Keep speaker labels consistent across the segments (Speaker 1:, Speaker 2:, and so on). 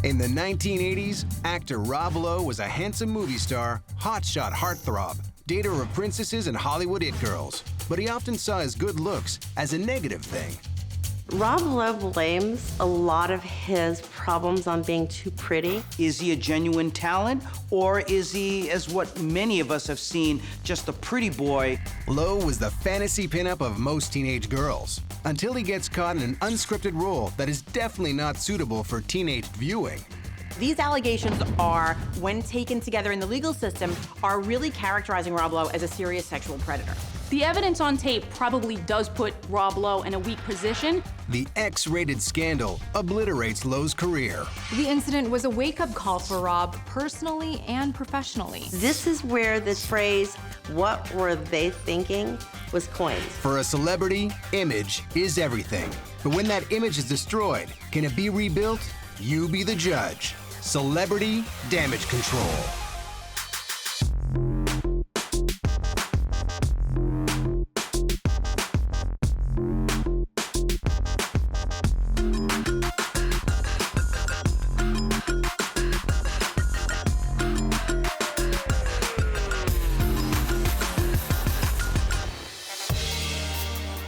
Speaker 1: In the 1980s, actor Rob Lowe was a handsome movie star, hotshot heartthrob, dater of princesses and Hollywood it girls. But he often saw his good looks as a negative thing.
Speaker 2: Rob Lowe blames a lot of his problems on being too pretty.
Speaker 3: Is he a genuine talent, or is he, as what many of us have seen, just a pretty boy?
Speaker 1: Lowe was the fantasy pinup of most teenage girls, until he gets caught in an unscripted role that is definitely not suitable for teenage viewing.
Speaker 4: These allegations are, when taken together in the legal system, are really characterizing Rob Lowe as a serious sexual predator.
Speaker 5: The evidence on tape probably does put Rob Lowe in a weak position.
Speaker 1: The X-rated scandal obliterates Lowe's career.
Speaker 6: The incident was a wake-up call for Rob, personally and professionally.
Speaker 2: This is where the phrase, "what were they thinking," was coined.
Speaker 1: For a celebrity, image is everything. But when that image is destroyed, can it be rebuilt? You be the judge. Celebrity damage control.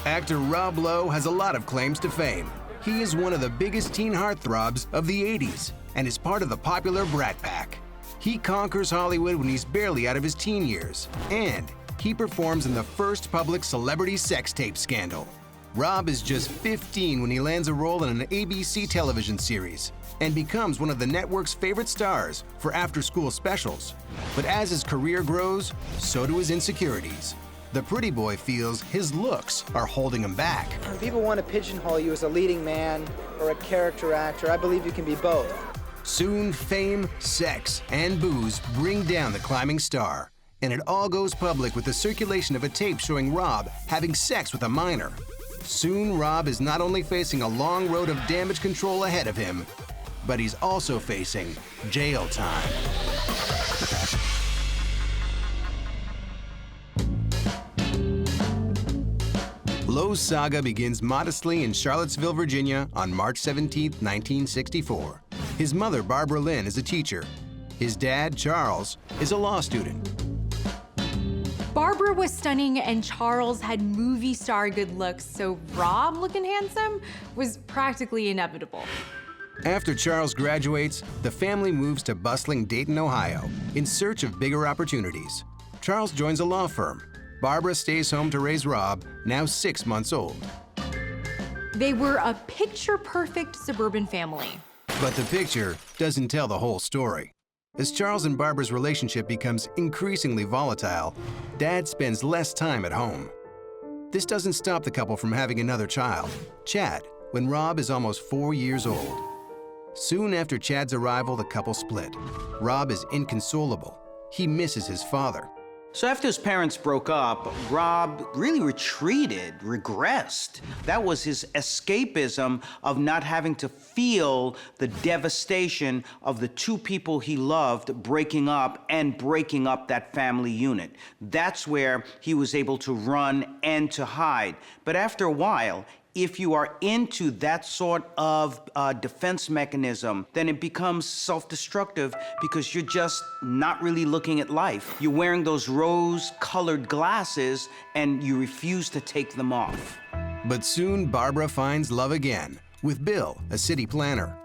Speaker 1: Actor Rob Lowe has a lot of claims to fame. He is one of the biggest teen heartthrobs of the 80s and is part of the popular Brat Pack. He conquers Hollywood when he's barely out of his teen years, and he performs in the first public celebrity sex tape scandal. Rob is just 15 when he lands a role in an ABC television series and becomes one of the network's favorite stars for after-school specials. But as his career grows, so do his insecurities. The pretty boy feels his looks are holding him back.
Speaker 7: When people want to pigeonhole you as a leading man or a character actor, I believe you can be both.
Speaker 1: Soon, fame, sex, and booze bring down the climbing star. And it all goes public with the circulation of a tape showing Rob having sex with a minor. Soon, Rob is not only facing a long road of damage control ahead of him, but he's also facing jail time. Lowe's saga begins modestly in Charlottesville, Virginia on March 17, 1964. His mother, Barbara Lynn, is a teacher. His dad, Charles, is a law student.
Speaker 6: Barbara was stunning and Charles had movie star good looks, so Rob looking handsome was practically inevitable.
Speaker 1: After Charles graduates, the family moves to bustling Dayton, Ohio, in search of bigger opportunities. Charles joins a law firm. Barbara stays home to raise Rob, now 6 months old.
Speaker 6: They were a picture-perfect suburban family.
Speaker 1: But the picture doesn't tell the whole story. As Charles and Barbara's relationship becomes increasingly volatile, Dad spends less time at home. This doesn't stop the couple from having another child, Chad, when Rob is almost 4 years old. Soon after Chad's arrival, the couple split. Rob is inconsolable. He misses his father.
Speaker 3: So after his parents broke up, Rob really retreated, regressed. That was his escapism of not having to feel the devastation of the two people he loved breaking up and breaking up that family unit. That's where he was able to run and to hide. But after a while, if you are into that sort of defense mechanism, then it becomes self-destructive because you're just not really looking at life. You're wearing those rose-colored glasses and you refuse to take them off.
Speaker 1: But soon, Barbara finds love again, with Bill, a city planner.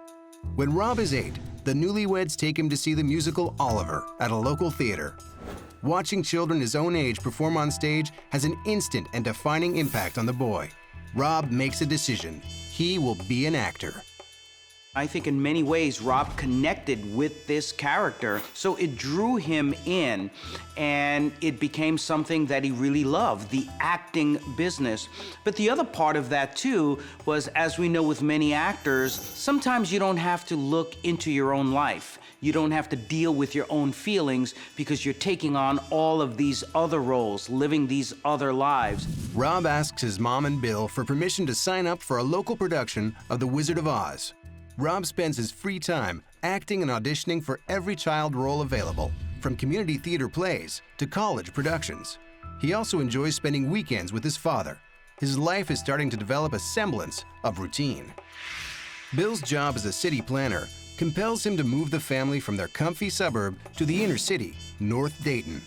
Speaker 1: When Rob is 8, the newlyweds take him to see the musical Oliver at a local theater. Watching children his own age perform on stage has an instant and defining impact on the boy. Rob makes a decision. He will be an actor.
Speaker 3: I think in many ways, Rob connected with this character, so it drew him in, and it became something that he really loved, the acting business. But the other part of that, too, was, as we know with many actors, sometimes you don't have to look into your own life. You don't have to deal with your own feelings because you're taking on all of these other roles, living these other lives.
Speaker 1: Rob asks his mom and Bill for permission to sign up for a local production of The Wizard of Oz. Rob spends his free time acting and auditioning for every child role available, from community theater plays to college productions. He also enjoys spending weekends with his father. His life is starting to develop a semblance of routine. Bill's job as a city planner compels him to move the family from their comfy suburb to the inner city, North Dayton.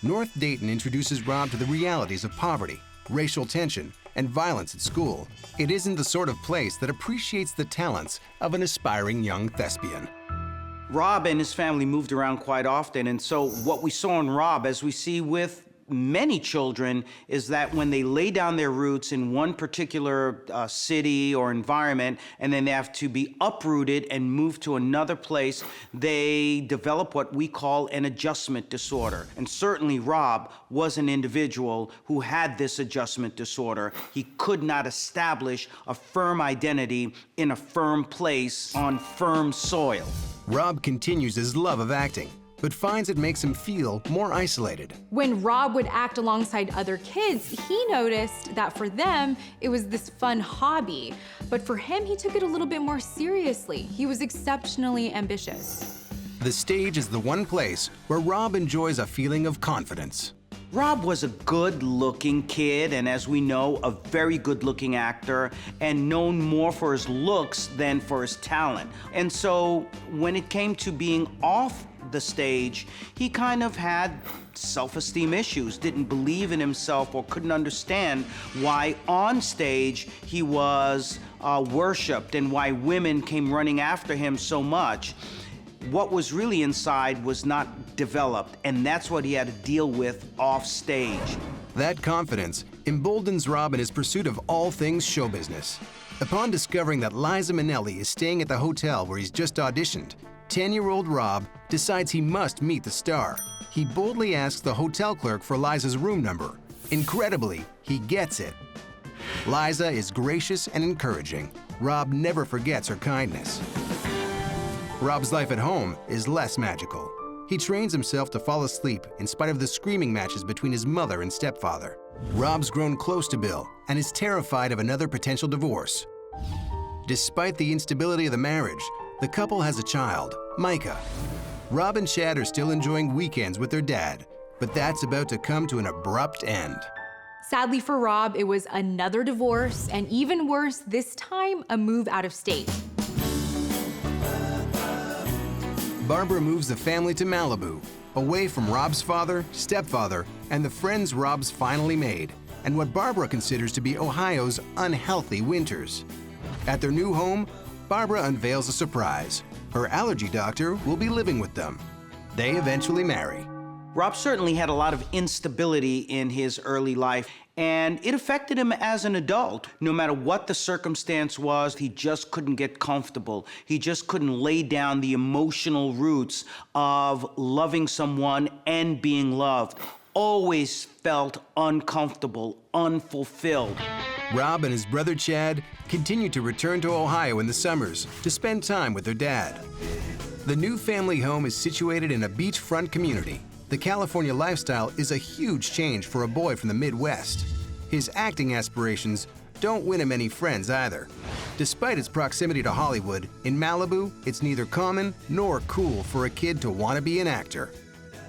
Speaker 1: North Dayton introduces Rob to the realities of poverty, racial tension, and violence at school. It isn't the sort of place that appreciates the talents of an aspiring young thespian.
Speaker 3: Rob and his family moved around quite often, and so what we saw in Rob, as we see with many children, is that when they lay down their roots in one particular city or environment, and then they have to be uprooted and move to another place, they develop what we call an adjustment disorder. And certainly Rob was an individual who had this adjustment disorder. He could not establish a firm identity in a firm place on firm soil.
Speaker 1: Rob continues his love of acting, but finds it makes him feel more isolated.
Speaker 6: When Rob would act alongside other kids, he noticed that for them, it was this fun hobby. But for him, he took it a little bit more seriously. He was exceptionally ambitious.
Speaker 1: The stage is the one place where Rob enjoys a feeling of confidence.
Speaker 3: Rob was a good-looking kid, and as we know, a very good-looking actor, and known more for his looks than for his talent. And so when it came to being off the stage, he kind of had self-esteem issues, didn't believe in himself or couldn't understand why on stage he was worshipped and why women came running after him so much. What was really inside was not developed, and that's what he had to deal with off stage.
Speaker 1: That confidence emboldens Rob in his pursuit of all things show business. Upon discovering that Liza Minnelli is staying at the hotel where he's just auditioned, 10-year-old Rob decides he must meet the star. He boldly asks the hotel clerk for Liza's room number. Incredibly, he gets it. Liza is gracious and encouraging. Rob never forgets her kindness. Rob's life at home is less magical. He trains himself to fall asleep in spite of the screaming matches between his mother and stepfather. Rob's grown close to Bill and is terrified of another potential divorce. Despite the instability of the marriage, the couple has a child, Micah. Rob and Chad are still enjoying weekends with their dad, but that's about to come to an abrupt end.
Speaker 6: Sadly for Rob, it was another divorce, and even worse, this time, a move out of state.
Speaker 1: Barbara moves the family to Malibu, away from Rob's father, stepfather, and the friends Rob's finally made, and what Barbara considers to be Ohio's unhealthy winters. At their new home, Barbara unveils a surprise. Her allergy doctor will be living with them. They eventually marry.
Speaker 3: Rob certainly had a lot of instability in his early life, and it affected him as an adult. No matter what the circumstance was, he just couldn't get comfortable. He just couldn't lay down the emotional roots of loving someone and being loved. Always felt uncomfortable, unfulfilled.
Speaker 1: Rob and his brother Chad continue to return to Ohio in the summers to spend time with their dad. The new family home is situated in a beachfront community. The California lifestyle is a huge change for a boy from the Midwest. His acting aspirations don't win him any friends either. Despite its proximity to Hollywood, in Malibu, it's neither common nor cool for a kid to want to be an actor.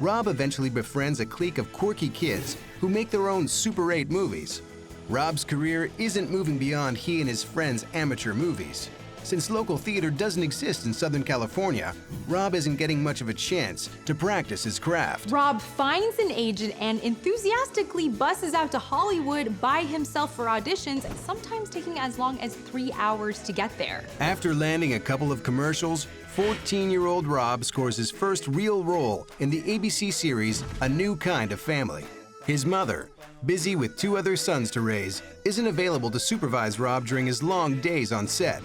Speaker 1: Rob eventually befriends a clique of quirky kids who make their own Super 8 movies. Rob's career isn't moving beyond he and his friends' amateur movies. Since local theater doesn't exist in Southern California, Rob isn't getting much of a chance to practice his craft.
Speaker 6: Rob finds an agent and enthusiastically buses out to Hollywood by himself for auditions, sometimes taking as long as 3 hours to get there.
Speaker 1: After landing a couple of commercials, 14-year-old Rob scores his first real role in the ABC series A New Kind of Family. His mother, busy with 2 other sons to raise, isn't available to supervise Rob during his long days on set.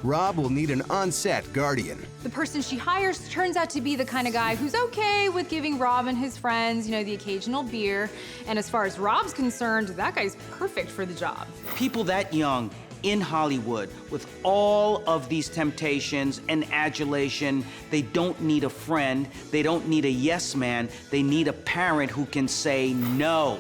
Speaker 1: Rob will need an on-set guardian.
Speaker 6: The person she hires turns out to be the kind of guy who's okay with giving Rob and his friends, the occasional beer. And as far as Rob's concerned, that guy's perfect for the job.
Speaker 3: People that young in Hollywood with all of these temptations and adulation, they don't need a friend, they don't need a yes man, they need a parent who can say no.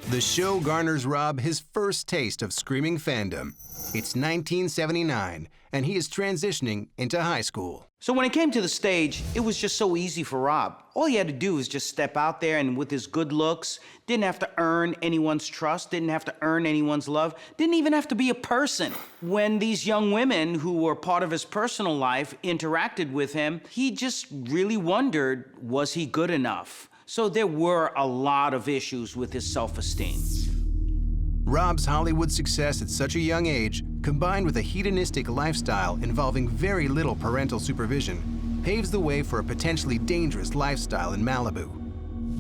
Speaker 1: The show garners Rob his first taste of screaming fandom. It's 1979, and he is transitioning into high school.
Speaker 3: So when it came to the stage, it was just so easy for Rob. All he had to do was just step out there, and with his good looks, didn't have to earn anyone's trust, didn't have to earn anyone's love, didn't even have to be a person. When these young women who were part of his personal life interacted with him, he just really wondered, was he good enough? So there were a lot of issues with his self-esteem.
Speaker 1: Rob's Hollywood success at such a young age, combined with a hedonistic lifestyle involving very little parental supervision, paves the way for a potentially dangerous lifestyle in Malibu.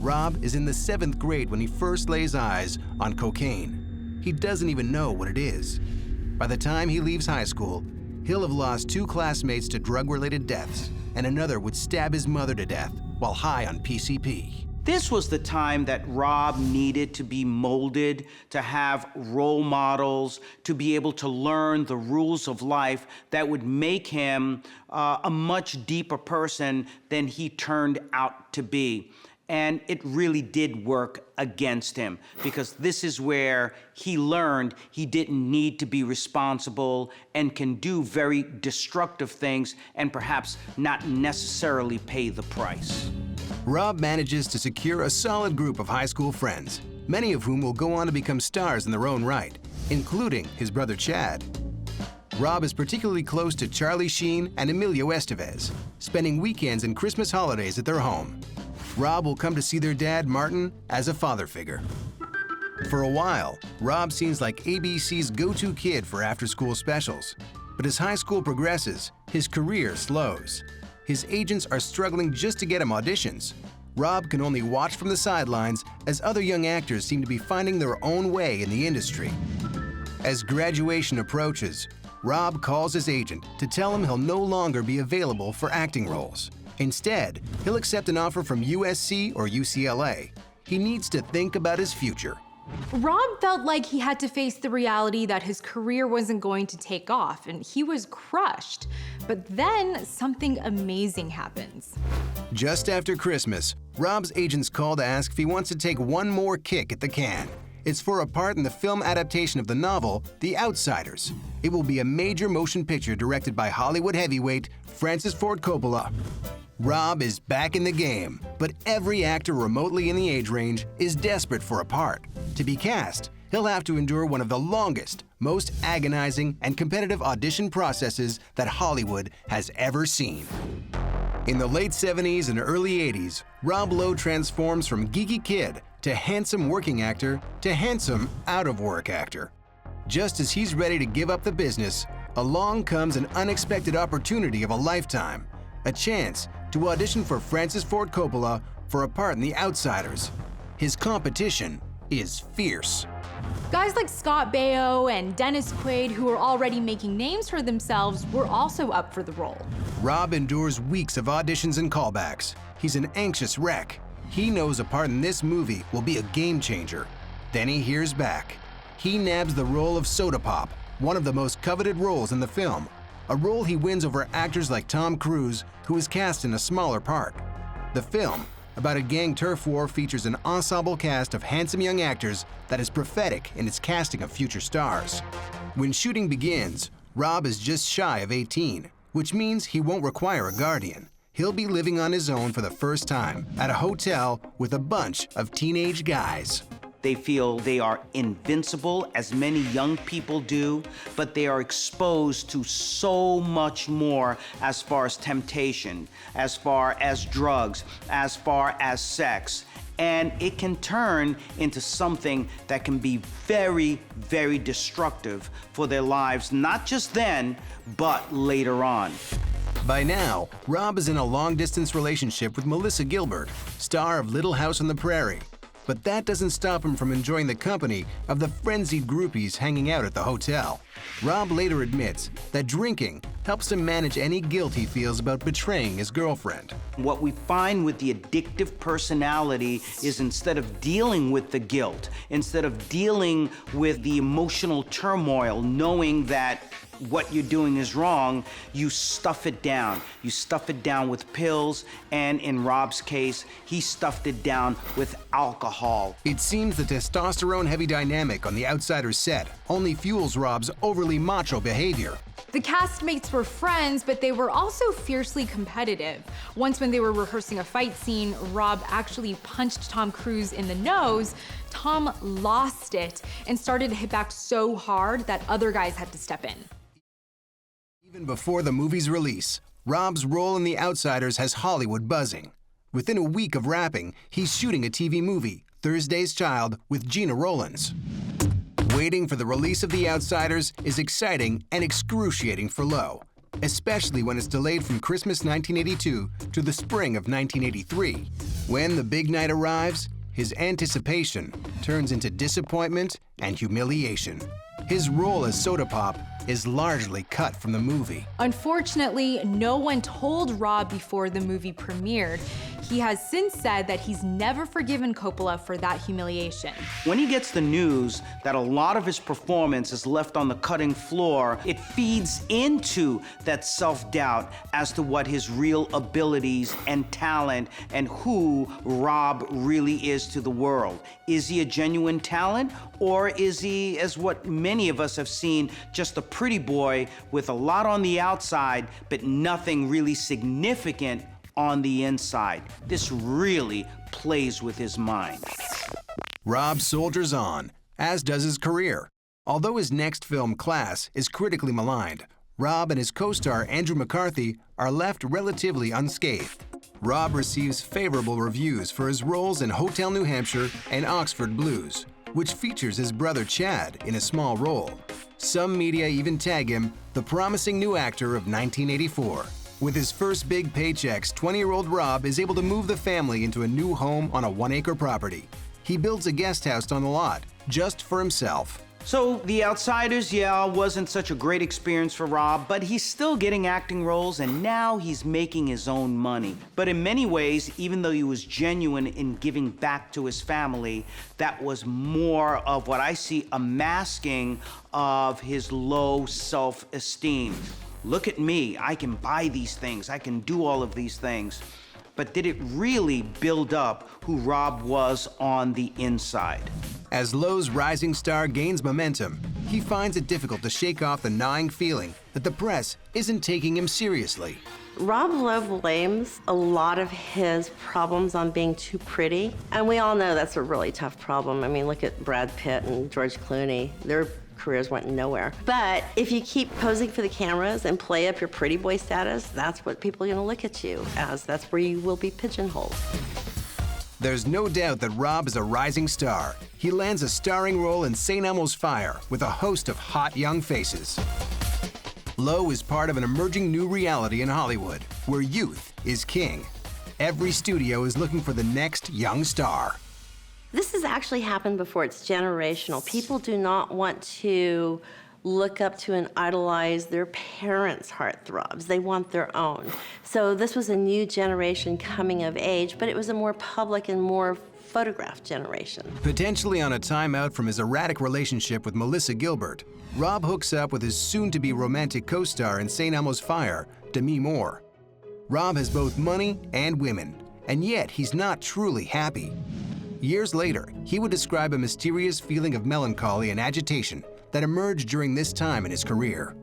Speaker 1: Rob is in the 7th grade when he first lays eyes on cocaine. He doesn't even know what it is. By the time he leaves high school, he'll have lost 2 classmates to drug-related deaths, and another would stab his mother to death while high on PCP.
Speaker 3: This was the time that Rob needed to be molded, to have role models, to be able to learn the rules of life that would make him a much deeper person than he turned out to be. And it really did work against him, because this is where he learned he didn't need to be responsible and can do very destructive things and perhaps not necessarily pay the price.
Speaker 1: Rob manages to secure a solid group of high school friends, many of whom will go on to become stars in their own right, including his brother Chad. Rob is particularly close to Charlie Sheen and Emilio Estevez, spending weekends and Christmas holidays at their home. Rob will come to see their dad, Martin, as a father figure. For a while, Rob seems like ABC's go-to kid for after-school specials. But as high school progresses, his career slows. His agents are struggling just to get him auditions. Rob can only watch from the sidelines as other young actors seem to be finding their own way in the industry. As graduation approaches, Rob calls his agent to tell him he'll no longer be available for acting roles. Instead, he'll accept an offer from USC or UCLA. He needs to think about his future.
Speaker 6: Rob felt like he had to face the reality that his career wasn't going to take off, and he was crushed. But then something amazing happens.
Speaker 1: Just after Christmas, Rob's agents call to ask if he wants to take one more kick at the can. It's for a part in the film adaptation of the novel, The Outsiders. It will be a major motion picture directed by Hollywood heavyweight Francis Ford Coppola. Rob is back in the game, but every actor remotely in the age range is desperate for a part. To be cast, he'll have to endure one of the longest, most agonizing, and competitive audition processes that Hollywood has ever seen. In the late 70s and early 80s, Rob Lowe transforms from geeky kid to handsome working actor to handsome out-of-work actor. Just as he's ready to give up the business, along comes an unexpected opportunity of a lifetime, a chance to audition for Francis Ford Coppola for a part in The Outsiders. His competition is fierce.
Speaker 6: Guys like Scott Baio and Dennis Quaid, who are already making names for themselves, were also up for the role.
Speaker 1: Rob endures weeks of auditions and callbacks. He's an anxious wreck. He knows a part in this movie will be a game changer. Then he hears back. He nabs the role of Soda Pop, one of the most coveted roles in the film, a role he wins over actors like Tom Cruise, who is cast in a smaller part. The film, about a gang turf war, features an ensemble cast of handsome young actors that is prophetic in its casting of future stars. When shooting begins, Rob is just shy of 18, which means he won't require a guardian. He'll be living on his own for the first time at a hotel with a bunch of teenage guys.
Speaker 3: They feel they are invincible, as many young people do, but they are exposed to so much more as far as temptation, as far as drugs, as far as sex. And it can turn into something that can be very, very destructive for their lives, not just then, but later on.
Speaker 1: By now, Rob is in a long-distance relationship with Melissa Gilbert, star of Little House on the Prairie. But that doesn't stop him from enjoying the company of the frenzied groupies hanging out at the hotel. Rob later admits that drinking helps him manage any guilt he feels about betraying his girlfriend.
Speaker 3: What we find with the addictive personality is instead of dealing with the guilt, instead of dealing with the emotional turmoil, knowing that what you're doing is wrong, you stuff it down. You stuff it down with pills, and in Rob's case, he stuffed it down with alcohol.
Speaker 1: It seems the testosterone-heavy dynamic on The Outsiders set only fuels Rob's overly macho behavior.
Speaker 6: The castmates were friends, but they were also fiercely competitive. Once when they were rehearsing a fight scene, Rob actually punched Tom Cruise in the nose. Tom lost it and started to hit back so hard that other guys had to step in.
Speaker 1: Even before the movie's release, Rob's role in The Outsiders has Hollywood buzzing. Within a week of wrapping, he's shooting a TV movie, Thursday's Child, with Gina Rowlands. Waiting for the release of The Outsiders is exciting and excruciating for Lowe, especially when it's delayed from Christmas 1982 to the spring of 1983. When the big night arrives, his anticipation turns into disappointment and humiliation. His role as Soda Pop is largely cut from the movie.
Speaker 6: Unfortunately, no one told Rob before the movie premiered. He has since said that he's never forgiven Coppola for that humiliation.
Speaker 3: When he gets the news that a lot of his performance is left on the cutting floor, it feeds into that self-doubt as to what his real abilities and talent and who Rob really is to the world. Is he a genuine talent, or is he, as what many of us have seen, just a pretty boy with a lot on the outside but nothing really significant on the inside? This really plays with his mind.
Speaker 1: Rob soldiers on, as does his career. Although his next film, Class, is critically maligned, Rob and his co-star Andrew McCarthy are left relatively unscathed. Rob receives favorable reviews for his roles in Hotel New Hampshire and Oxford Blues, which features his brother Chad in a small role. Some media even tag him the promising new actor of 1984. With his first big paychecks, 20-year-old Rob is able to move the family into a new home on a 1-acre property. He builds a guest house on the lot, just for himself.
Speaker 3: So The Outsiders, yeah, wasn't such a great experience for Rob, but he's still getting acting roles, and now he's making his own money. But in many ways, even though he was genuine in giving back to his family, that was more of what I see a masking of his low self-esteem. Look at me, I can buy these things, I can do all of these things. But did it really build up who Rob was on the inside?
Speaker 1: As Lowe's rising star gains momentum, he finds it difficult to shake off the gnawing feeling that the press isn't taking him seriously.
Speaker 2: Rob Lowe blames a lot of his problems on being too pretty, and we all know that's a really tough problem. I mean, look at Brad Pitt and George Clooney. Their careers went nowhere. But if you keep posing for the cameras and play up your pretty boy status, that's what people are gonna look at you as. That's where you will be pigeonholed.
Speaker 1: There's no doubt that Rob is a rising star. He lands a starring role in St. Elmo's Fire with a host of hot young faces. Lowe is part of an emerging new reality in Hollywood, where youth is king. Every studio is looking for the next young star.
Speaker 2: This has actually happened before. It's generational. People do not want to look up to and idolize their parents' heartthrobs. They want their own. So this was a new generation coming of age, but it was a more public and more photographed generation.
Speaker 1: Potentially on a timeout from his erratic relationship with Melissa Gilbert, Rob hooks up with his soon-to-be romantic co-star in St. Elmo's Fire, Demi Moore. Rob has both money and women, and yet he's not truly happy. Years later, he would describe a mysterious feeling of melancholy and agitation that emerged during this time in his career.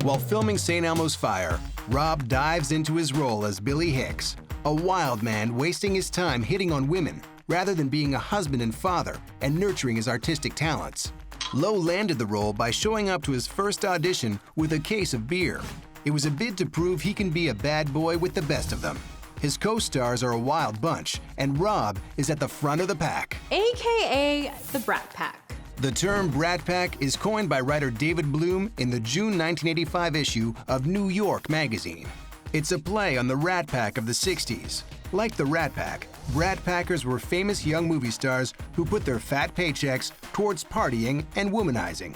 Speaker 1: While filming St. Elmo's Fire, Rob dives into his role as Billy Hicks, a wild man wasting his time hitting on women rather than being a husband and father and nurturing his artistic talents. Lowe landed the role by showing up to his first audition with a case of beer. It was a bid to prove he can be a bad boy with the best of them. His co-stars are a wild bunch, and Rob is at the front of the pack.
Speaker 6: AKA the Brat Pack.
Speaker 1: The term Brat Pack is coined by writer David Bloom in the June 1985 issue of New York magazine. It's a play on the Rat Pack of the 60s. Like the Rat Pack, Brat Packers were famous young movie stars who put their fat paychecks towards partying and womanizing.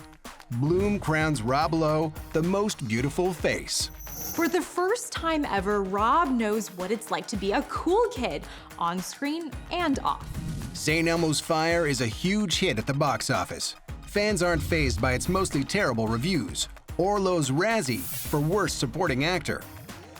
Speaker 1: Bloom crowns Rob Lowe the most beautiful face.
Speaker 6: For the first time ever, Rob knows what it's like to be a cool kid, on screen and off.
Speaker 1: St. Elmo's Fire is a huge hit at the box office. Fans aren't fazed by its mostly terrible reviews, or Lowe's Razzie for Worst Supporting Actor.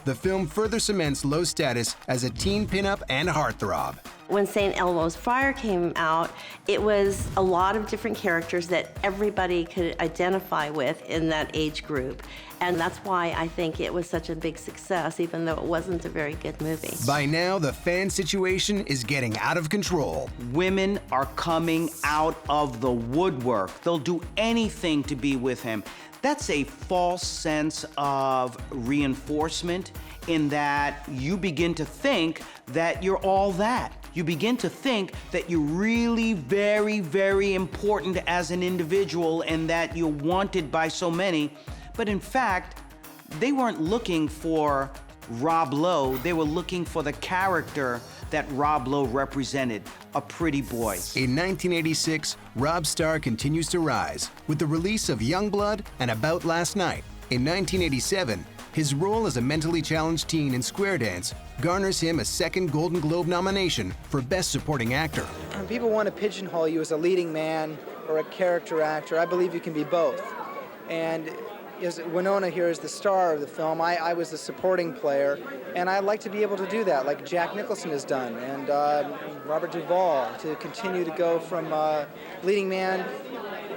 Speaker 1: The film further cements Lowe's status as a teen pinup and heartthrob.
Speaker 2: When St. Elmo's Fire came out, it was a lot of different characters that everybody could identify with in that age group. And that's why I think it was such a big success, even though it wasn't a very good movie.
Speaker 1: By now, the fan situation is getting out of control.
Speaker 3: Women are coming out of the woodwork. They'll do anything to be with him. That's a false sense of reinforcement in that you begin to think that you're all that. You begin to think that you're really very, very important as an individual and that you're wanted by so many. But in fact, they weren't looking for Rob Lowe. They were looking for the character that Rob Lowe represented, a pretty boy.
Speaker 1: In 1986, Rob's star continues to rise with the release of Youngblood and About Last Night. In 1987, his role as a mentally challenged teen in Square Dance garners him a second Golden Globe nomination for Best Supporting Actor.
Speaker 7: When people want to pigeonhole you as a leading man or a character actor, I believe you can be both. And as Winona here is the star of the film, I was the supporting player, and I'd like to be able to do that, like Jack Nicholson has done, and Robert Duvall, to continue to go from leading man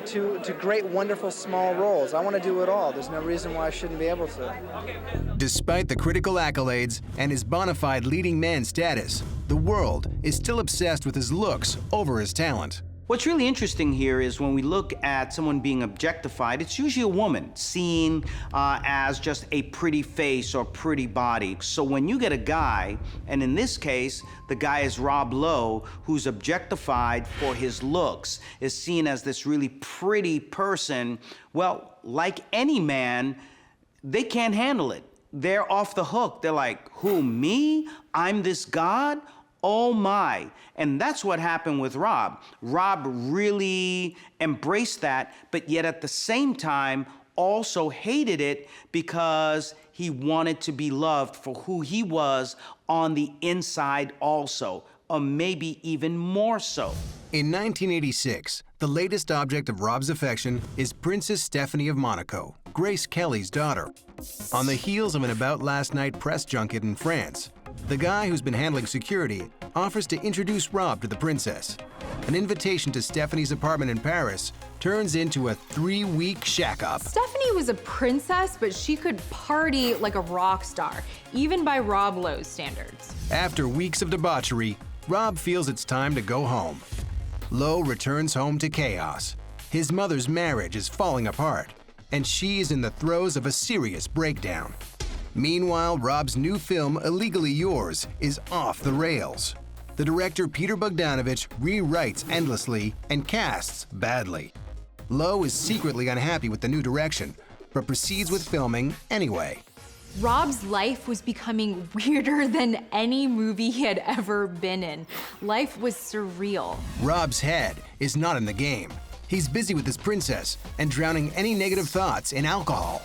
Speaker 7: to great, wonderful, small roles. I want to do it all. There's no reason why I shouldn't be able to.
Speaker 1: Despite the critical accolades and his bona fide leading man status, the world is still obsessed with his looks over his talent.
Speaker 3: What's really interesting here is when we look at someone being objectified, it's usually a woman seen as just a pretty face or pretty body. So when you get a guy, and in this case, the guy is Rob Lowe, who's objectified for his looks, is seen as this really pretty person, well, like any man, they can't handle it. They're off the hook. They're like, who, me? I'm this god? Oh my. And that's what happened with Rob. Rob really embraced that, but yet at the same time also hated it because he wanted to be loved for who he was on the inside also, or maybe even more so.
Speaker 1: In 1986, the latest object of Rob's affection is Princess Stephanie of Monaco, Grace Kelly's daughter. On the heels of an About Last Night press junket in France, the guy who's been handling security offers to introduce Rob to the princess. An invitation to Stephanie's apartment in Paris turns into a 3-week shack-up.
Speaker 6: Stephanie was a princess, but she could party like a rock star, even by Rob Lowe's standards.
Speaker 1: After weeks of debauchery, Rob feels it's time to go home. Lowe returns home to chaos. His mother's marriage is falling apart, and she is in the throes of a serious breakdown. Meanwhile, Rob's new film, Illegally Yours, is off the rails. The director Peter Bogdanovich rewrites endlessly and casts badly. Lowe is secretly unhappy with the new direction, but proceeds with filming anyway.
Speaker 6: Rob's life was becoming weirder than any movie he had ever been in. Life was surreal.
Speaker 1: Rob's head is not in the game. He's busy with his princess and drowning any negative thoughts in alcohol.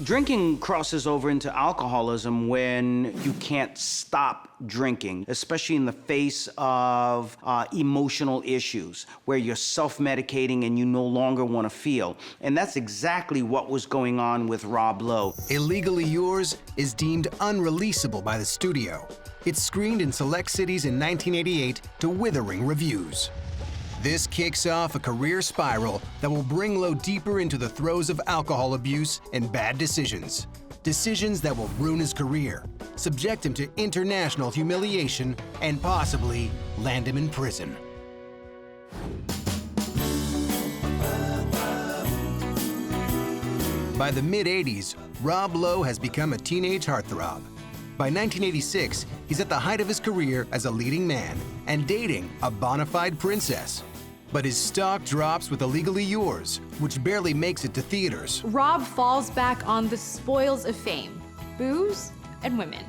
Speaker 3: Drinking crosses over into alcoholism when you can't stop drinking, especially in the face of emotional issues where you're self-medicating and you no longer want to feel. And that's exactly what was going on with Rob Lowe.
Speaker 1: Illegally Yours is deemed unreleasable by the studio. It's screened in select cities in 1988 to withering reviews. This kicks off a career spiral that will bring Lowe deeper into the throes of alcohol abuse and bad decisions. Decisions that will ruin his career, subject him to international humiliation, and possibly land him in prison. By the mid-'80s, Rob Lowe has become a teenage heartthrob. By 1986, he's at the height of his career as a leading man and dating a bona fide princess. But his stock drops with Illegally Yours, which barely makes it to theaters.
Speaker 6: Rob falls back on the spoils of fame, booze and women.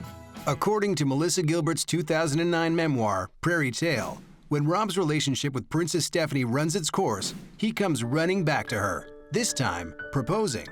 Speaker 1: According to Melissa Gilbert's 2009 memoir, Prairie Tale, when Rob's relationship with Princess Stephanie runs its course, he comes running back to her. this time proposing.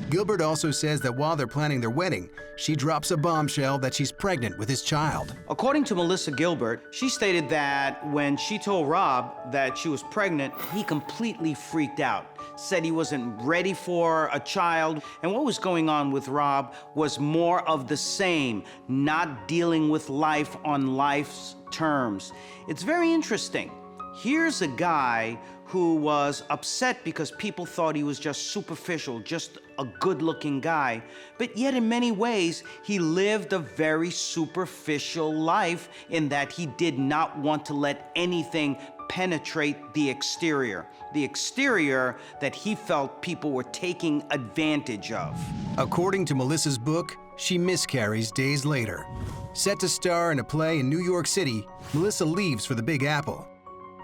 Speaker 1: Gilbert also says that while they're planning their wedding, she drops a bombshell that she's pregnant with his child.
Speaker 3: According to Melissa Gilbert, she stated that when she told Rob that she was pregnant, he completely freaked out, said he wasn't ready for a child, and what was going on with Rob was more of the same, not dealing with life on life's terms. It's very interesting. Here's a guy who was upset because people thought he was just superficial, just a good-looking guy, but yet in many ways, he lived a very superficial life in that he did not want to let anything penetrate the exterior that he felt people were taking advantage of.
Speaker 1: According to Melissa's book, she miscarries days later. Set to star in a play in New York City, Melissa leaves for the Big Apple.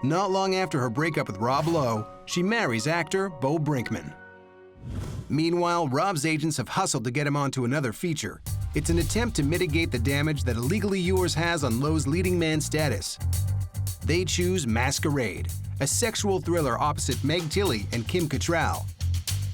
Speaker 1: Not long after her breakup with Rob Lowe, she marries actor Bo Brinkman. Meanwhile, Rob's agents have hustled to get him onto another feature. It's an attempt to mitigate the damage that Illegally Yours has on Lowe's leading man status. They choose Masquerade, a sexual thriller opposite Meg Tilly and Kim Cattrall.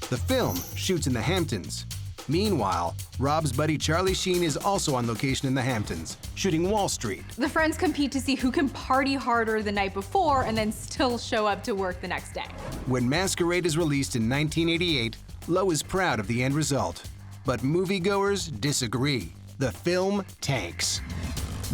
Speaker 1: The film shoots in the Hamptons. Meanwhile, Rob's buddy Charlie Sheen is also on location in the Hamptons, shooting Wall Street.
Speaker 6: The friends compete to see who can party harder the night before and then still show up to work the next day.
Speaker 1: When Masquerade is released in 1988, Lowe is proud of the end result. But moviegoers disagree. The film tanks.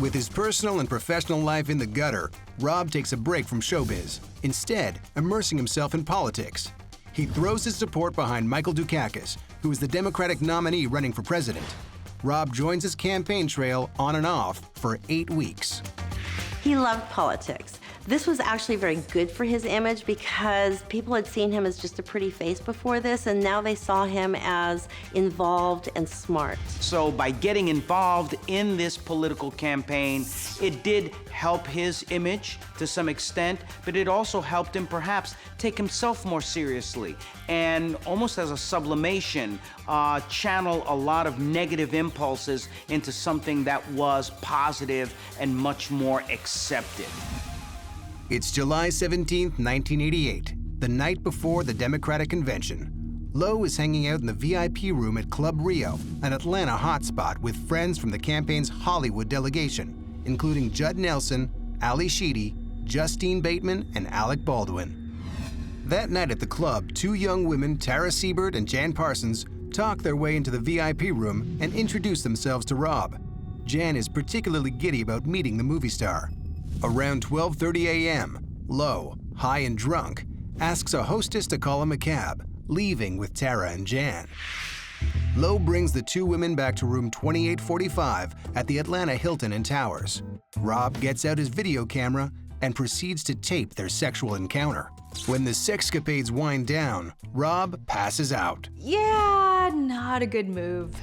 Speaker 1: With his personal and professional life in the gutter, Rob takes a break from showbiz, instead immersing himself in politics. He throws his support behind Michael Dukakis, who is the Democratic nominee running for president. Rob joins his campaign trail on and off for 8 weeks.
Speaker 2: He loved politics. This was actually very good for his image because people had seen him as just a pretty face before this, and now they saw him as involved and smart.
Speaker 3: So by getting involved in this political campaign, it did help his image to some extent, but it also helped him perhaps take himself more seriously and almost as a sublimation, channel a lot of negative impulses into something that was positive and much more accepted.
Speaker 1: It's July 17, 1988, the night before the Democratic convention. Lowe is hanging out in the VIP room at Club Rio, an Atlanta hotspot, with friends from the campaign's Hollywood delegation, including Judd Nelson, Ali Sheedy, Justine Bateman, and Alec Baldwin. That night at the club, two young women, Tara Siebert and Jan Parsons, talk their way into the VIP room and introduce themselves to Rob. Jan is particularly giddy about meeting the movie star. Around 12:30 a.m., Lowe, high and drunk, asks a hostess to call him a cab, leaving with Tara and Jan. Lowe brings the two women back to room 2845 at the Atlanta Hilton and Towers. Rob gets out his video camera and proceeds to tape their sexual encounter. When the sexcapades wind down, Rob passes out.
Speaker 6: Yeah, not a good move.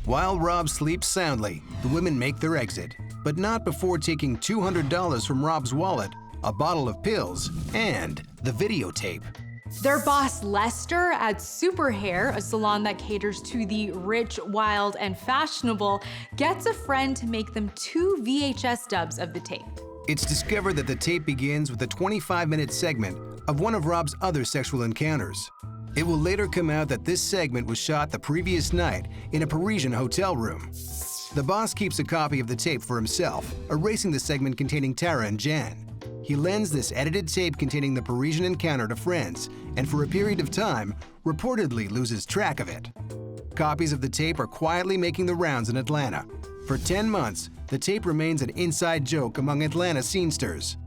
Speaker 1: While Rob sleeps soundly, the women make their exit, but not before taking $200 from Rob's wallet, a bottle of pills, and the videotape.
Speaker 6: Their boss, Lester, at Super Hair, a salon that caters to the rich, wild, and fashionable, gets a friend to make them 2 VHS dubs of the tape.
Speaker 1: It's discovered that the tape begins with a 25-minute segment of one of Rob's other sexual encounters. It will later come out that this segment was shot the previous night in a Parisian hotel room. The boss keeps a copy of the tape for himself, erasing the segment containing Tara and Jan. He lends this edited tape containing the Parisian encounter to friends, and for a period of time, reportedly loses track of it. Copies of the tape are quietly making the rounds in Atlanta. For 10 months, the tape remains an inside joke among Atlanta scenesters.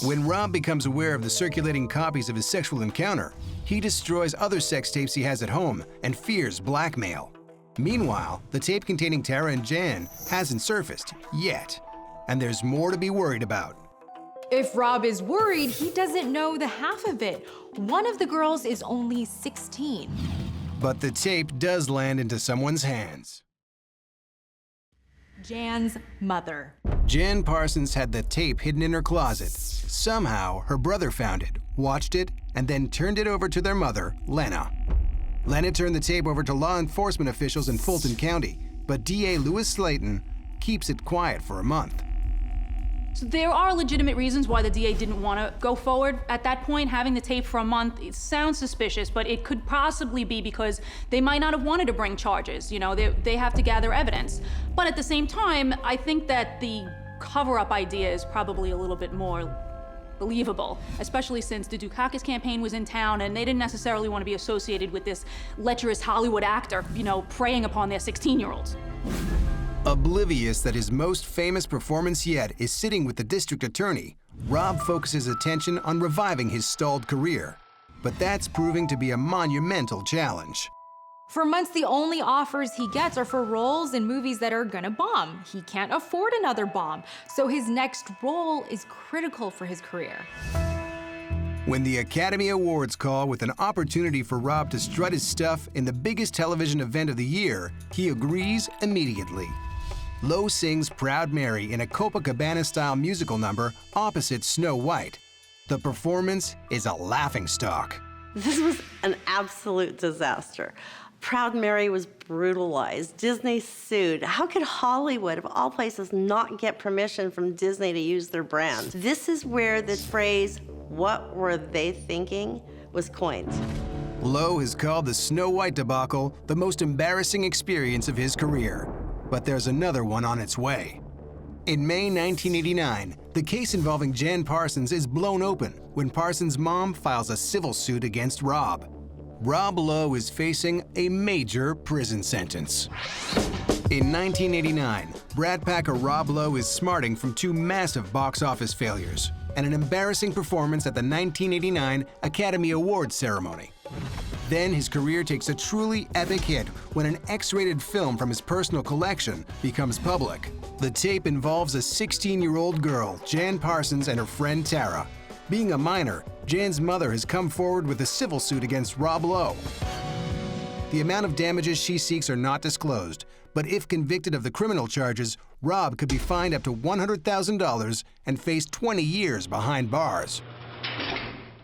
Speaker 1: When Rob becomes aware of the circulating copies of his sexual encounter, he destroys other sex tapes he has at home and fears blackmail. Meanwhile, the tape containing Tara and Jan hasn't surfaced yet, and there's more to be worried about.
Speaker 6: If Rob is worried, he doesn't know the half of it. One of the girls is only 16.
Speaker 1: But the tape does land into someone's hands.
Speaker 6: Jan's mother.
Speaker 1: Jan Parsons had the tape hidden in her closet. Somehow, her brother found it, watched it, and then turned it over to their mother, Lena. Lena turned the tape over to law enforcement officials in Fulton County, but DA Louis Slayton keeps it quiet for a month.
Speaker 5: So there are legitimate reasons why the DA didn't want to go forward at that point. Having the tape for a month, it sounds suspicious, but it could possibly be because they might not have wanted to bring charges. You know, they have to gather evidence. But at the same time, I think that the cover-up idea is probably a little bit more believable, especially since the Dukakis campaign was in town and they didn't necessarily want to be associated with this lecherous Hollywood actor, you know, preying upon their 16-year-olds.
Speaker 1: Oblivious that his most famous performance yet is sitting with the district attorney, Rob focuses attention on reviving his stalled career. But that's proving to be a monumental challenge.
Speaker 6: For months, the only offers he gets are for roles in movies that are gonna bomb. He can't afford another bomb, so his next role is critical for his career.
Speaker 1: When the Academy Awards call with an opportunity for Rob to strut his stuff in the biggest television event of the year, he agrees immediately. Lowe sings Proud Mary in a Copacabana-style musical number opposite Snow White. The performance is a laughingstock.
Speaker 2: This was an absolute disaster. Proud Mary was brutalized. Disney sued. How could Hollywood, of all places, not get permission from Disney to use their brand? This is where the phrase, "what were they thinking?" was coined.
Speaker 1: Lowe has called the Snow White debacle the most embarrassing experience of his career. But there's another one on its way. In May 1989, the case involving Jan Parsons is blown open when Parsons' mom files a civil suit against Rob. Rob Lowe is facing a major prison sentence. In 1989, Brat Pack Rob Lowe is smarting from two massive box office failures and an embarrassing performance at the 1989 Academy Awards ceremony. Then his career takes a truly epic hit when an X-rated film from his personal collection becomes public. The tape involves a 16-year-old girl, Jan Parsons, and her friend Tara. Being a minor, Jan's mother has come forward with a civil suit against Rob Lowe. The amount of damages she seeks are not disclosed, but if convicted of the criminal charges, Rob could be fined up to $100,000 and face 20 years behind bars.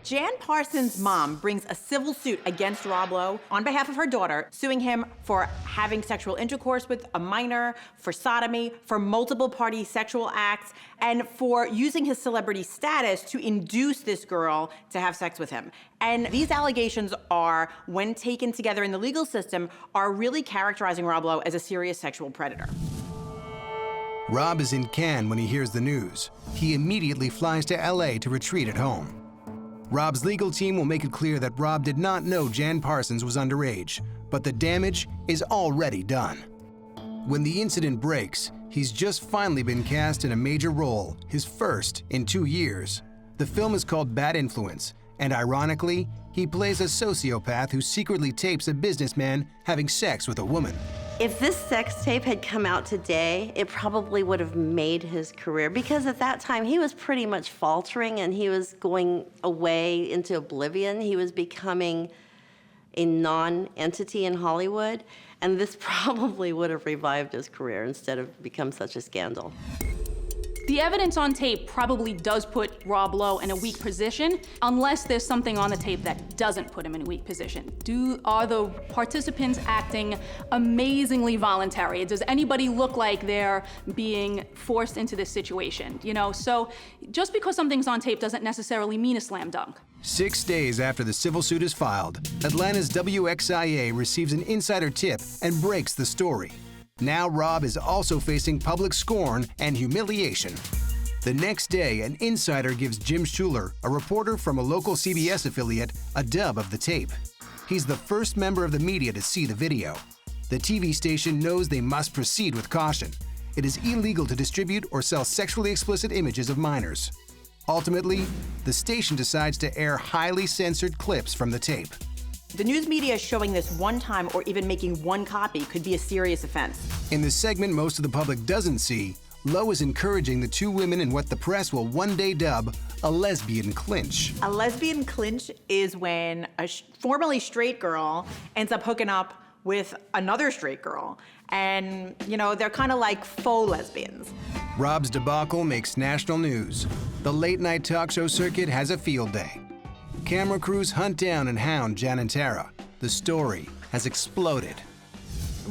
Speaker 4: Jan Parsons' mom brings a civil suit against Rob Lowe on behalf of her daughter, suing him for having sexual intercourse with a minor, for sodomy, for multiple party sexual acts, and for using his celebrity status to induce this girl to have sex with him. And these allegations are, when taken together in the legal system, are really characterizing Rob Lowe as a serious sexual predator.
Speaker 1: Rob is in Cannes when he hears the news. He immediately flies to LA to retreat at home. Rob's legal team will make it clear that Rob did not know Jan Parsons was underage, but the damage is already done. When the incident breaks, he's just finally been cast in a major role, his first in 2 years. The film is called Bad Influence, and ironically, he plays a sociopath who secretly tapes a businessman having sex with a woman.
Speaker 2: If this sex tape had come out today, it probably would have made his career, because at that time he was pretty much faltering and he was going away into oblivion. He was becoming a non-entity in Hollywood, and this probably would have revived his career instead of become such a scandal.
Speaker 5: The evidence on tape probably does put Rob Lowe in a weak position, unless there's something on the tape that doesn't put him in a weak position. Are the participants acting amazingly voluntary? Does anybody look like they're being forced into this situation? You know, so just because something's on tape doesn't necessarily mean a slam dunk.
Speaker 1: 6 days after the civil suit is filed, Atlanta's WXIA receives an insider tip and breaks the story. Now Rob is also facing public scorn and humiliation. The next day, an insider gives Jim Schuler, a reporter from a local CBS affiliate, a dub of the tape. He's the first member of the media to see the video. The TV station knows they must proceed with caution. It is illegal to distribute or sell sexually explicit images of minors. Ultimately, the station decides to air highly censored clips from the tape.
Speaker 4: The news media showing this one time or even making one copy could be a serious offense.
Speaker 1: In the segment most of the public doesn't see, Lowe is encouraging the two women in what the press will one day dub a lesbian clinch.
Speaker 4: A lesbian clinch is when a formerly straight girl ends up hooking up with another straight girl. And, you know, they're kind of like faux lesbians.
Speaker 1: Rob's debacle makes national news. The late-night talk show circuit has a field day. Camera crews hunt down and hound Jan and Tara. The story has exploded.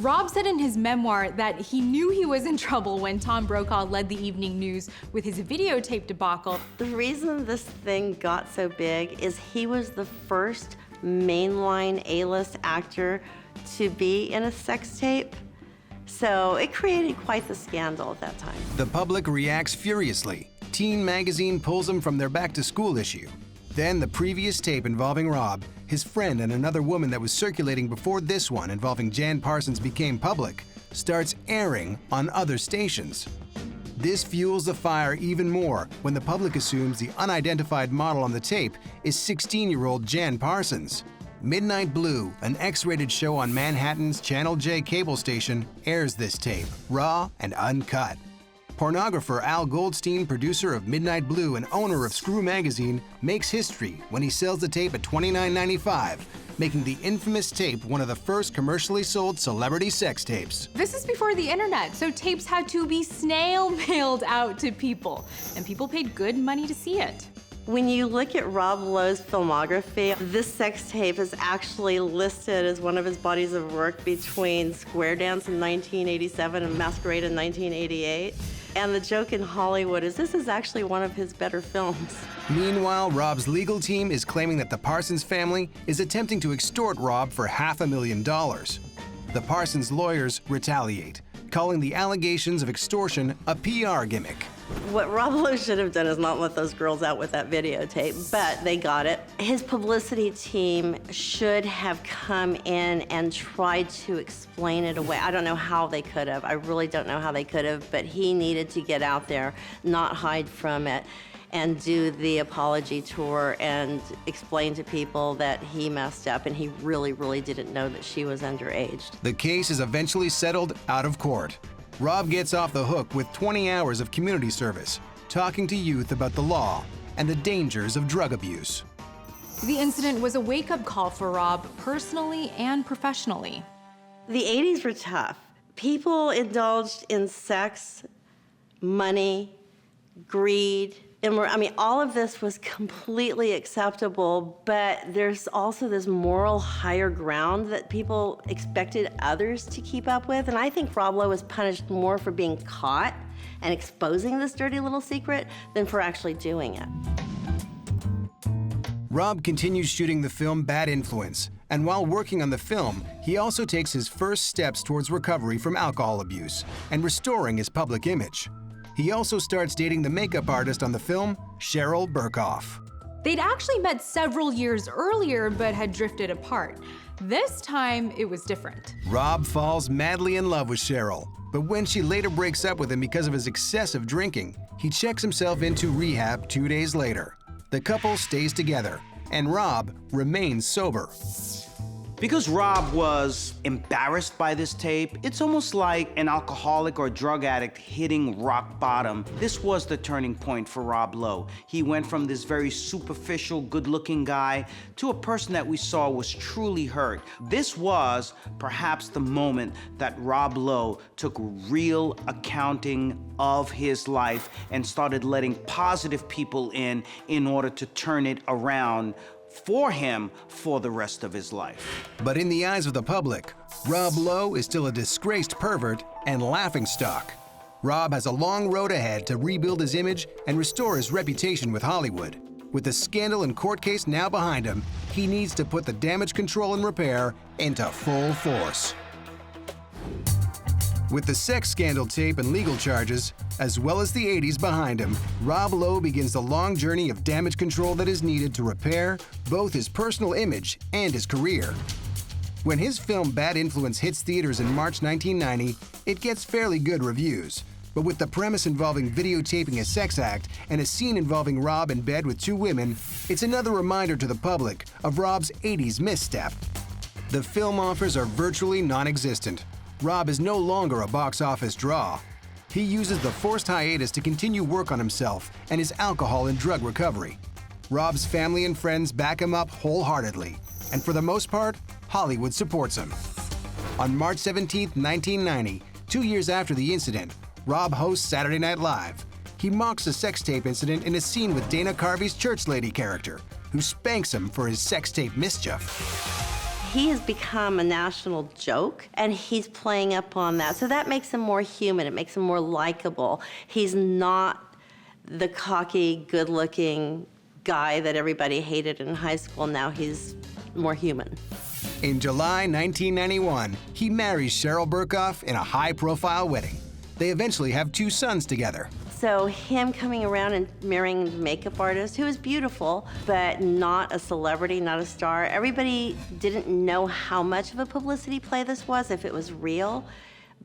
Speaker 6: Rob said in his memoir that he knew he was in trouble when Tom Brokaw led the evening news with his videotape debacle.
Speaker 2: The reason this thing got so big is he was the first mainline A-list actor to be in a sex tape. So it created quite the scandal at that time.
Speaker 1: The public reacts furiously. Teen magazine pulls them from their back-to-school issue. Then the previous tape involving Rob, his friend, and another woman that was circulating before this one involving Jan Parsons became public, starts airing on other stations. This fuels the fire even more when the public assumes the unidentified model on the tape is 16-year-old Jan Parsons. Midnight Blue, an X-rated show on Manhattan's Channel J cable station, airs this tape, raw and uncut. Pornographer Al Goldstein, producer of Midnight Blue and owner of Screw Magazine, makes history when he sells the tape at $29.95, making the infamous tape one of the first commercially sold celebrity sex tapes.
Speaker 6: This is before the internet, so tapes had to be snail-mailed out to people, and people paid good money to see it.
Speaker 2: When you look at Rob Lowe's filmography, this sex tape is actually listed as one of his bodies of work between Square Dance in 1987 and Masquerade in 1988. And the joke in Hollywood is this is actually one of his better films.
Speaker 1: Meanwhile, Rob's legal team is claiming that the Parsons family is attempting to extort Rob for $500,000. The Parsons lawyers retaliate, calling the allegations of extortion a PR gimmick.
Speaker 2: What Rob Lowe should have done is not let those girls out with that videotape, but they got it. His publicity team should have come in and tried to explain it away. I don't know how they could have. I really don't know how they could have, but he needed to get out there, not hide from it, and do the apology tour and explain to people that he messed up and he really, really didn't know that she was underage.
Speaker 1: The case is eventually settled out of court. Rob gets off the hook with 20 hours of community service, talking to youth about the law and the dangers of drug abuse.
Speaker 6: The incident was a wake-up call for Rob, personally and professionally.
Speaker 2: The 80s were tough. People indulged in sex, money, greed, all of this was completely acceptable, but there's also this moral higher ground that people expected others to keep up with, and I think Rob Lowe was punished more for being caught and exposing this dirty little secret than for actually doing it.
Speaker 1: Rob continues shooting the film Bad Influence, and while working on the film, he also takes his first steps towards recovery from alcohol abuse and restoring his public image. He also starts dating the makeup artist on the film, Cheryl Burkhoff.
Speaker 6: They'd actually met several years earlier, but had drifted apart. This time, it was different.
Speaker 1: Rob falls madly in love with Cheryl, but when she later breaks up with him because of his excessive drinking, he checks himself into rehab 2 days later. The couple stays together, and Rob remains sober.
Speaker 3: Because Rob was embarrassed by this tape, it's almost like an alcoholic or drug addict hitting rock bottom. This was the turning point for Rob Lowe. He went from this very superficial, good-looking guy to a person that we saw was truly hurt. This was perhaps the moment that Rob Lowe took real accounting of his life and started letting positive people in order to turn it around for him for the rest of his life.
Speaker 1: But in the eyes of the public, Rob Lowe is still a disgraced pervert and laughingstock. Rob has a long road ahead to rebuild his image and restore his reputation with Hollywood. With the scandal and court case now behind him, he needs to put the damage control and repair into full force. With the sex scandal tape and legal charges, as well as the 80s behind him, Rob Lowe begins the long journey of damage control that is needed to repair both his personal image and his career. When his film Bad Influence hits theaters in March 1990, it gets fairly good reviews. But with the premise involving videotaping a sex act and a scene involving Rob in bed with two women, it's another reminder to the public of Rob's 80s misstep. The film offers are virtually non-existent. Rob is no longer a box office draw. He uses the forced hiatus to continue work on himself and his alcohol and drug recovery. Rob's family and friends back him up wholeheartedly, and for the most part, Hollywood supports him. On March 17, 1990, 2 years after the incident, Rob hosts Saturday Night Live. He mocks the sex tape incident in a scene with Dana Carvey's church lady character, who spanks him for his sex tape mischief.
Speaker 2: He has become a national joke, and he's playing up on that. So that makes him more human. It makes him more likable. He's not the cocky, good-looking guy that everybody hated in high school. Now he's more human.
Speaker 1: In July 1991, he marries Cheryl Burkhoff in a high-profile wedding. They eventually have 2 sons together.
Speaker 2: So him coming around and marrying the makeup artist, who was beautiful, but not a celebrity, not a star. Everybody didn't know how much of a publicity play this was, if it was real.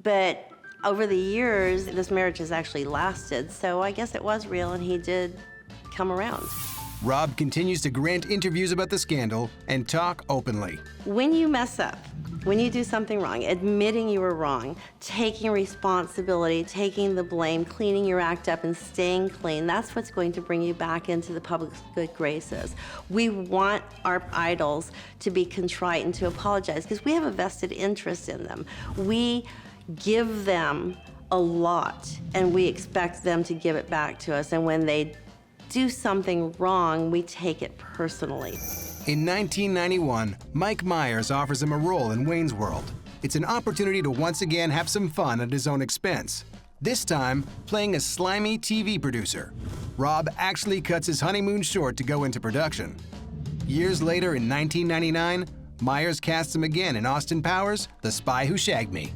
Speaker 2: But over the years, this marriage has actually lasted. So I guess it was real, and he did come around.
Speaker 1: Rob continues to grant interviews about the scandal and talk openly.
Speaker 2: When you mess up, when you do something wrong, admitting you were wrong, taking responsibility, taking the blame, cleaning your act up and staying clean, that's what's going to bring you back into the public's good graces. We want our idols to be contrite and to apologize because we have a vested interest in them. We give them a lot and we expect them to give it back to us, and when they do something wrong, we take it personally.
Speaker 1: In 1991, Mike Myers offers him a role in Wayne's World. It's an opportunity to once again have some fun at his own expense, this time playing a slimy TV producer. Rob actually cuts his honeymoon short to go into production. Years later, in 1999, Myers casts him again in Austin Powers' The Spy Who Shagged Me.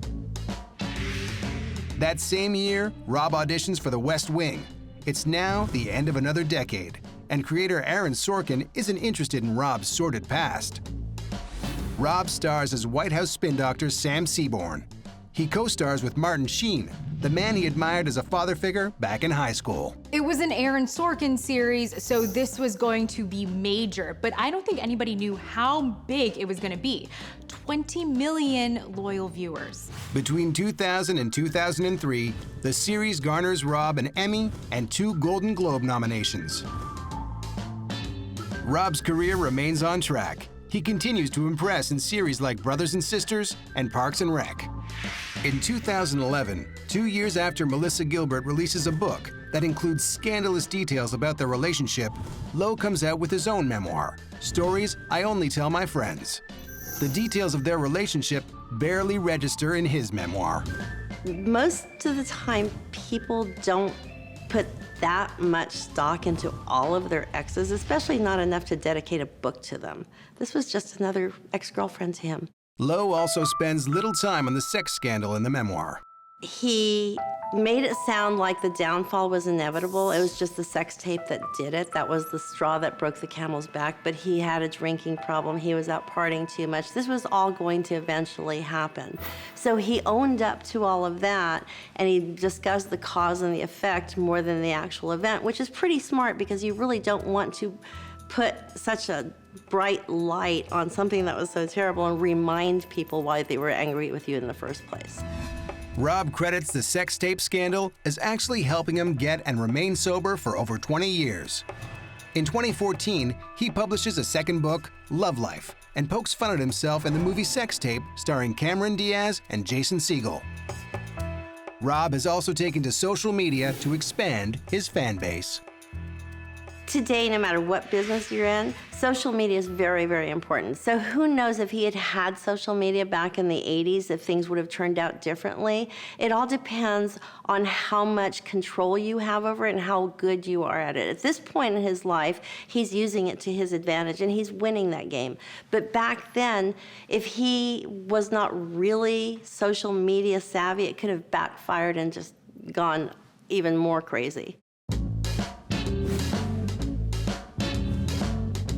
Speaker 1: That same year, Rob auditions for The West Wing. It's now the end of another decade, and creator Aaron Sorkin isn't interested in Rob's sordid past. Rob stars as White House spin doctor Sam Seaborn. He co-stars with Martin Sheen, the man he admired as a father figure back in high school.
Speaker 6: It was an Aaron Sorkin series, so this was going to be major, but I don't think anybody knew how big it was going to be. 20 million loyal viewers.
Speaker 1: Between 2000 and 2003, the series garners Rob an Emmy and 2 Golden Globe nominations. Rob's career remains on track. He continues to impress in series like Brothers and Sisters and Parks and Rec. In 2011, 2 years after Melissa Gilbert releases a book that includes scandalous details about their relationship, Lowe comes out with his own memoir, Stories I Only Tell My Friends. The details of their relationship barely register in his memoir.
Speaker 2: Most of the time, people don't put that much stock into all of their exes, especially not enough to dedicate a book to them. This was just another ex-girlfriend to him.
Speaker 1: Lowe also spends little time on the sex scandal in the memoir.
Speaker 2: He made it sound like the downfall was inevitable. It was just the sex tape that did it. That was the straw that broke the camel's back, but he had a drinking problem. He was out partying too much. This was all going to eventually happen. So he owned up to all of that, and he discussed the cause and the effect more than the actual event, which is pretty smart because you really don't want to put such a bright light on something that was so terrible and remind people why they were angry with you in the first place.
Speaker 1: Rob credits the sex tape scandal as actually helping him get and remain sober for over 20 years. In 2014, he publishes a second book, Love Life, and pokes fun at himself in the movie Sex Tape starring Cameron Diaz and Jason Segel. Rob has also taken to social media to expand his fan base.
Speaker 2: Today, no matter what business you're in, social media is very, very important. So who knows if he had had social media back in the 80s, if things would have turned out differently. It all depends on how much control you have over it and how good you are at it. At this point in his life, he's using it to his advantage and he's winning that game. But back then, if he was not really social media savvy, it could have backfired and just gone even more crazy.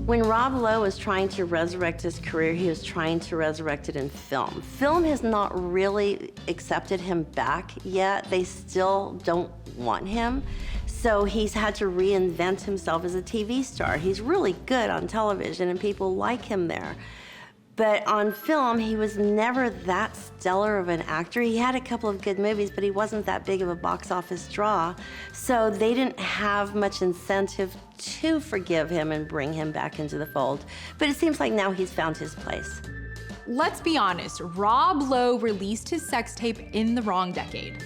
Speaker 2: When Rob Lowe was trying to resurrect his career, he was trying to resurrect it in film. Film has not really accepted him back yet. They still don't want him. So he's had to reinvent himself as a TV star. He's really good on television and people like him there. But on film, he was never that stellar of an actor. He had a couple of good movies, but he wasn't that big of a box office draw. So they didn't have much incentive to forgive him and bring him back into the fold. But it seems like now he's found his place.
Speaker 6: Let's be honest, Rob Lowe released his sex tape in the wrong decade.